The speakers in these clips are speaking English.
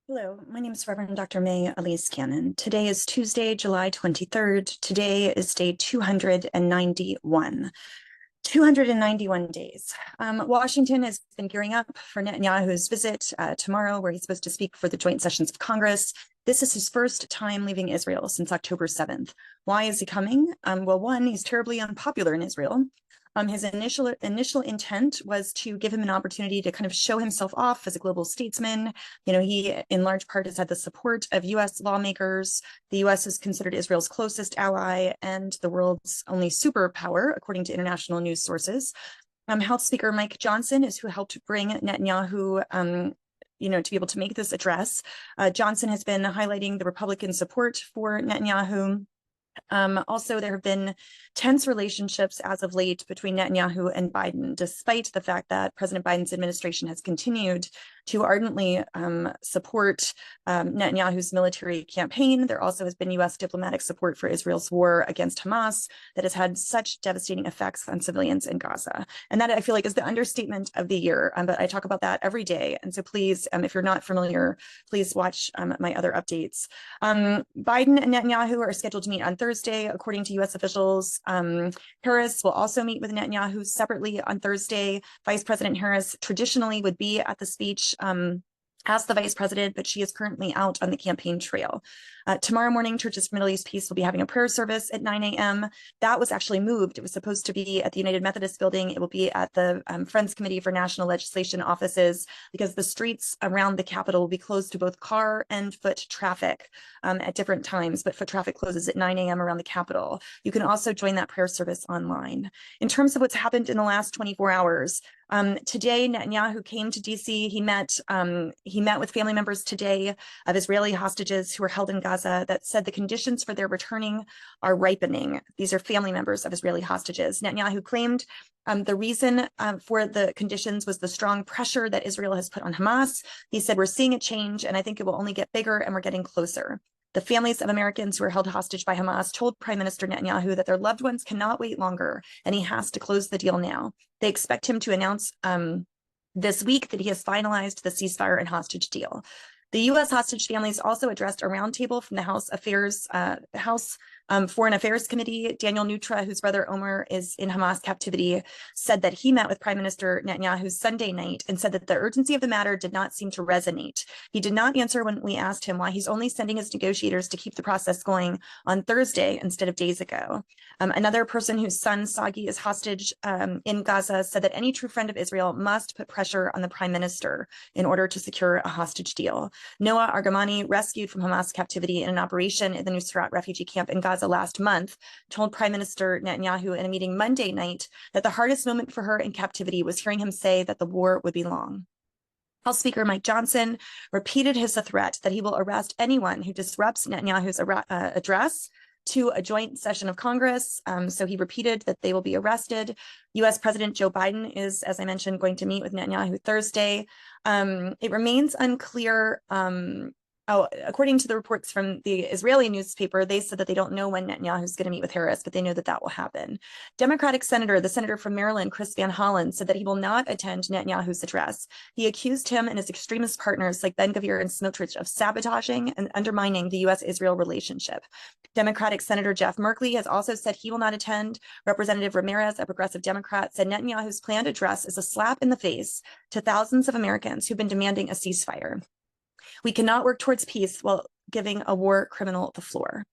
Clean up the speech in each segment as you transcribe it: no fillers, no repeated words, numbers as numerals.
Hello, my name is Reverend Dr. May Elise Cannon. Today is Tuesday, July 23rd. Today is day 291. 291 days. Washington has been gearing up for Netanyahu's visit tomorrow, where he's supposed to speak for the joint sessions of Congress. This is his first time leaving Israel since October 7th. Why is he coming? Well, one, he's terribly unpopular in Israel. His initial intent was to give him an opportunity to kind of show himself off as a global statesman. You know, he in large part has had the support of U.S. lawmakers. The U.S. is considered Israel's closest ally and the world's only superpower, according to international news sources. House Speaker Mike Johnson is who helped bring Netanyahu to be able to make this address. Johnson has been highlighting the Republican support for Netanyahu. Also, there have been tense relationships as of late between Netanyahu and Biden, despite the fact that President Biden's administration has continued to ardently support Netanyahu's military campaign. There also has been U.S. diplomatic support for Israel's war against Hamas that has had such devastating effects on civilians in Gaza. And that, I feel like, is the understatement of the year. But I talk about that every day. And so please, if you're not familiar, please watch my other updates. Biden and Netanyahu are scheduled to meet on Thursday, according to U.S. officials. Harris will also meet with Netanyahu separately on Thursday. Vice President Harris traditionally would be at the speech as the vice president, but she is currently out on the campaign trail. Tomorrow morning, Churches for Middle East Peace will be having a prayer service at 9 a.m. That was actually moved. It was supposed to be at the United Methodist Building. It will be at the Friends Committee for National Legislation offices because the streets around the Capitol will be closed to both car and foot traffic at different times, but foot traffic closes at 9 a.m. around the Capitol. You can also join that prayer service online. In terms of what's happened in the last 24 hours, today, Netanyahu came to D.C. He met with family members today of Israeli hostages who were held in Gaza that said the conditions for their returning are ripening. These are family members of Israeli hostages. Netanyahu claimed the reason for the conditions was the strong pressure that Israel has put on Hamas. He said, "We're seeing a change, and I think it will only get bigger, and we're getting closer." The families of Americans who are held hostage by Hamas told Prime Minister Netanyahu that their loved ones cannot wait longer, and he has to close the deal now. They expect him to announce this week that he has finalized the ceasefire and hostage deal. The U.S. hostage families also addressed a roundtable from the House Foreign Affairs Committee. Daniel Nutra, whose brother Omer is in Hamas captivity, said that he met with Prime Minister Netanyahu Sunday night and said that the urgency of the matter did not seem to resonate. He did not answer when we asked him why he's only sending his negotiators to keep the process going on Thursday instead of days ago. Another person whose son Sagi is hostage in Gaza said that any true friend of Israel must put pressure on the Prime Minister in order to secure a hostage deal. Noah Argamani, rescued from Hamas captivity in an operation in the Nusrat refugee camp in Gaza last month, told Prime Minister Netanyahu in a meeting Monday night that the hardest moment for her in captivity was hearing him say that the war would be long. House Speaker Mike Johnson repeated his threat that he will arrest anyone who disrupts Netanyahu's address to a joint session of Congress. So he repeated that they will be arrested. U.S. President Joe Biden is, as I mentioned, going to meet with Netanyahu Thursday. It remains unclear. According to the reports from the Israeli newspaper, they said that they don't know when Netanyahu is going to meet with Harris, but they know that that will happen. Democratic the senator from Maryland, Chris Van Hollen, said that he will not attend Netanyahu's address. He accused him and his extremist partners like Ben-Gvir and Smotrich of sabotaging and undermining the U.S.-Israel relationship. Democratic Senator Jeff Merkley has also said he will not attend. Representative Ramirez, a progressive Democrat, said Netanyahu's planned address is a slap in the face to thousands of Americans who've been demanding a ceasefire. We cannot work towards peace while giving a war criminal the floor.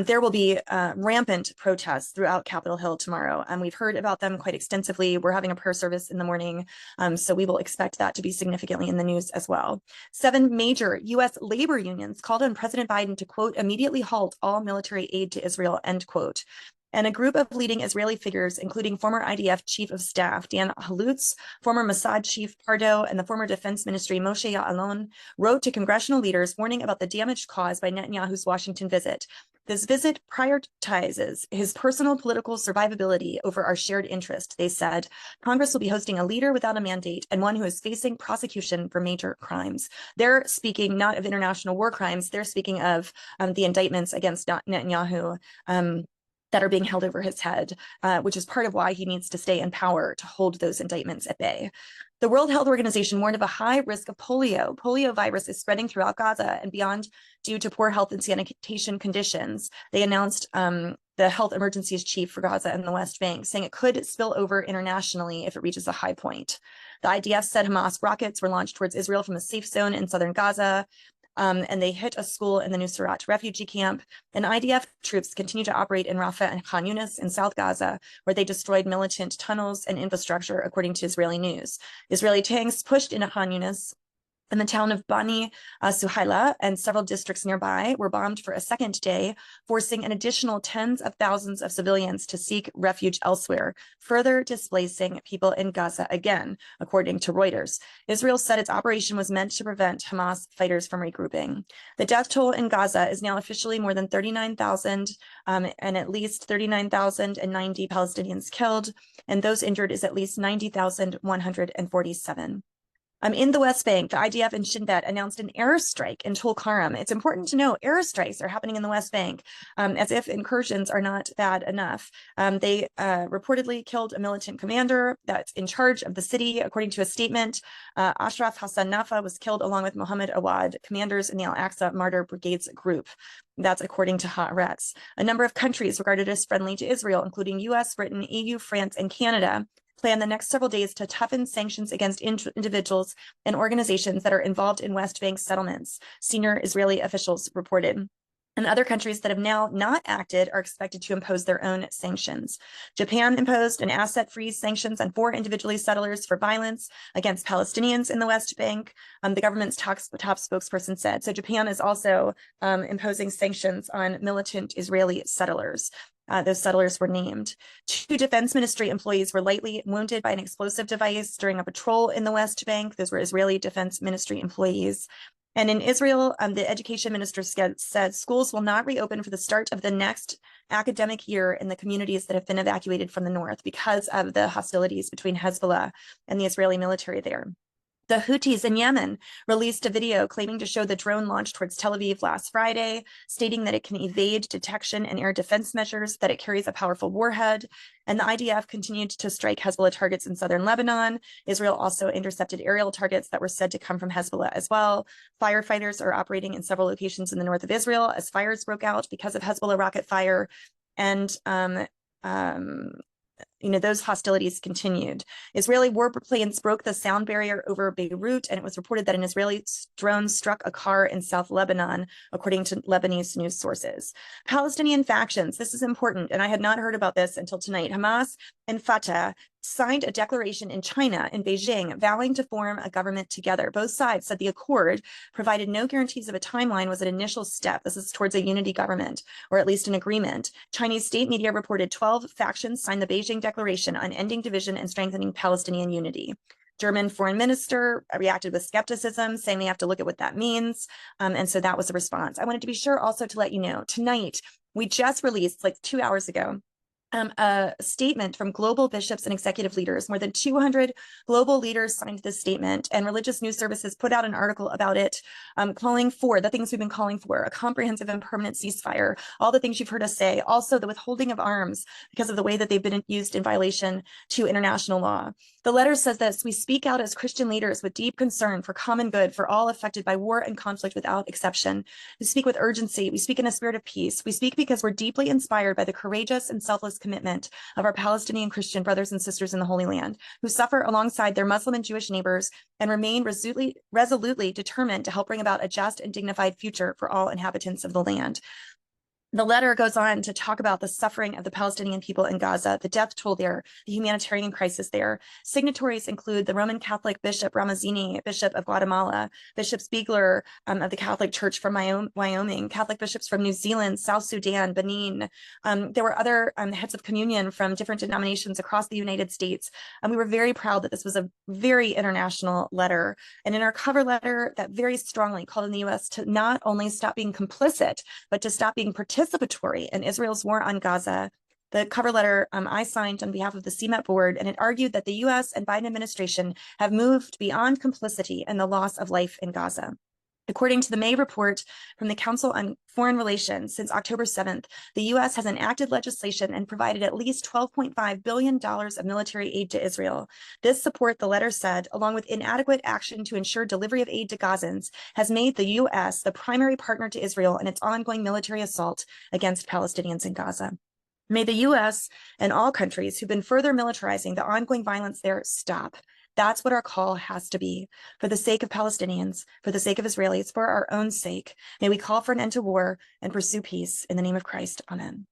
There will be rampant protests throughout Capitol Hill tomorrow, and we've heard about them quite extensively. We're having a prayer service in the morning, so we will expect that to be significantly in the news as well. 7 major U.S. labor unions called on President Biden to, quote, immediately halt all military aid to Israel, end quote. And a group of leading Israeli figures, including former IDF Chief of Staff Dan Halutz, former Mossad Chief Pardo, and the former Defense Ministry Moshe Ya'alon, wrote to congressional leaders warning about the damage caused by Netanyahu's Washington visit. This visit prioritizes his personal political survivability over our shared interest, they said. Congress will be hosting a leader without a mandate and one who is facing prosecution for major crimes. They're speaking not of international war crimes, they're speaking of the indictments against Netanyahu that are being held over his head, which is part of why he needs to stay in power to hold those indictments at bay. The World Health Organization warned of a high risk of polio. Polio virus is spreading throughout Gaza and beyond due to poor health and sanitation conditions. They announced the health emergencies chief for Gaza and the West Bank, saying it could spill over internationally if it reaches a high point. The IDF said Hamas rockets were launched towards Israel from a safe zone in southern Gaza. And they hit a school in the Nuseirat refugee camp. And IDF troops continue to operate in Rafah and Khan Yunis in South Gaza, where they destroyed militant tunnels and infrastructure, according to Israeli news. Israeli tanks pushed into Khan Yunis, and the town of Bani Suhaila and several districts nearby were bombed for a second day, forcing an additional tens of thousands of civilians to seek refuge elsewhere, further displacing people in Gaza again, according to Reuters. Israel said its operation was meant to prevent Hamas fighters from regrouping. The death toll in Gaza is now officially more than 39,000 and at least 39,090 Palestinians killed, and those injured is at least 90,147. In the West Bank, the IDF and Shin Bet announced an airstrike in Tulkarm. It's important to know airstrikes are happening in the West Bank, as if incursions are not bad enough. They reportedly killed a militant commander that's in charge of the city. According to a statement, Ashraf Hassan Nafa was killed along with Mohammed Awad, commanders in the Al-Aqsa Martyr Brigades group. That's according to Haaretz. A number of countries regarded as friendly to Israel, including US, Britain, EU, France, and Canada, plan the next several days to toughen sanctions against individuals and organizations that are involved in West Bank settlements, senior Israeli officials reported. And other countries that have now not acted are expected to impose their own sanctions. Japan imposed an asset freeze sanctions on 4 individually settlers for violence against Palestinians in the West Bank, the government's top spokesperson said. So Japan is also imposing sanctions on militant Israeli settlers. Those settlers were named. 2 Defense Ministry employees were lightly wounded by an explosive device during a patrol in the West Bank. Those were Israeli Defense Ministry employees. And in Israel, the education minister said schools will not reopen for the start of the next academic year in the communities that have been evacuated from the north because of the hostilities between Hezbollah and the Israeli military there. The Houthis in Yemen released a video claiming to show the drone launched towards Tel Aviv last Friday, stating that it can evade detection and air defense measures, that it carries a powerful warhead. And the IDF continued to strike Hezbollah targets in southern Lebanon. Israel also intercepted aerial targets that were said to come from Hezbollah as well. Firefighters are operating in several locations in the north of Israel as fires broke out because of Hezbollah rocket fire. And those hostilities continued. Israeli warplanes broke the sound barrier over Beirut, and it was reported that an Israeli drone struck a car in South Lebanon, according to Lebanese news sources. Palestinian factions, this is important, and I had not heard about this until tonight. Hamas and Fatah signed a declaration in China, in Beijing, vowing to form a government together. Both sides said the accord, provided no guarantees of a timeline, was an initial step. This is towards a unity government, or at least an agreement. Chinese state media reported 12 factions signed the Beijing Declaration on ending division and strengthening Palestinian unity. German foreign minister reacted with skepticism, saying they have to look at what that means. And so that was the response. I wanted to be sure also to let you know, tonight, we just released, like 2 hours ago, a statement from global bishops and executive leaders. More than 200 global leaders signed this statement, and religious news services put out an article about it, calling for the things we've been calling for: a comprehensive and permanent ceasefire, all the things you've heard us say, also the withholding of arms because of the way that they've been used in violation to international law. The letter says this: we speak out as Christian leaders with deep concern for common good for all affected by war and conflict without exception. We speak with urgency. We speak in a spirit of peace. We speak because we're deeply inspired by the courageous and selfless commitment of our Palestinian Christian brothers and sisters in the Holy Land, who suffer alongside their Muslim and Jewish neighbors and remain resolutely determined to help bring about a just and dignified future for all inhabitants of the land. The letter goes on to talk about the suffering of the Palestinian people in Gaza, the death toll there, the humanitarian crisis there. Signatories include the Roman Catholic Bishop Ramazzini, Bishop of Guatemala, Bishop Spiegler of the Catholic Church from Wyoming, Catholic bishops from New Zealand, South Sudan, Benin. There were other heads of communion from different denominations across the United States. And we were very proud that this was a very international letter. And in our cover letter, that very strongly called on the U.S. to not only stop being complicit, but to stop being participatory in Israel's war on Gaza. The cover letter I signed on behalf of the CMEP board, and it argued that the U.S. and Biden administration have moved beyond complicity in the loss of life in Gaza. According to the May report from the Council on Foreign Relations, since October 7th, the U.S. has enacted legislation and provided at least $12.5 billion of military aid to Israel. This support, the letter said, along with inadequate action to ensure delivery of aid to Gazans, has made the U.S. the primary partner to Israel in its ongoing military assault against Palestinians in Gaza. May the U.S. and all countries who've been further militarizing the ongoing violence there stop. That's what our call has to be. For the sake of Palestinians, for the sake of Israelis, for our own sake, may we call for an end to war and pursue peace in the name of Christ. Amen.